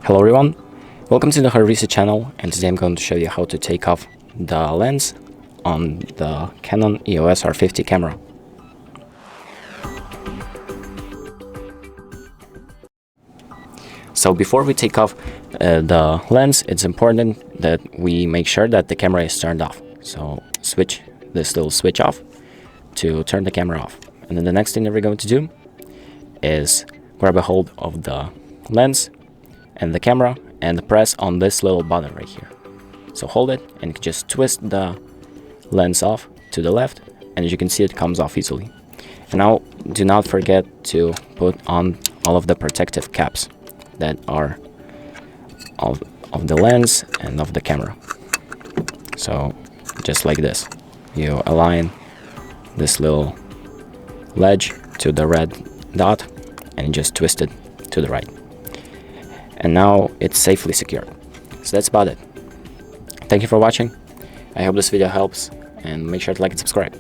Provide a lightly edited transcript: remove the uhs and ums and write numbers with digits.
Hello everyone, welcome to the HardReset channel, and today I'm going to show you how to take off the lens on the Canon EOS R50 camera. So before we take off the lens, it's important that we make sure that the camera is turned off. So switch this little switch off to turn the camera off. And then the next thing that we're going to do is grab a hold of the lens and the camera and press on this little button right here. So hold it and just twist the lens off to the left, and as you can see, it comes off easily. And now do not forget to put on all of the protective caps that are of the lens and of the camera. So just like this, you align this little ledge to the red dot and just twist it to the right. And now it's safely secured. So that's about it. Thank you for watching. I hope this video helps, and make sure to like and subscribe.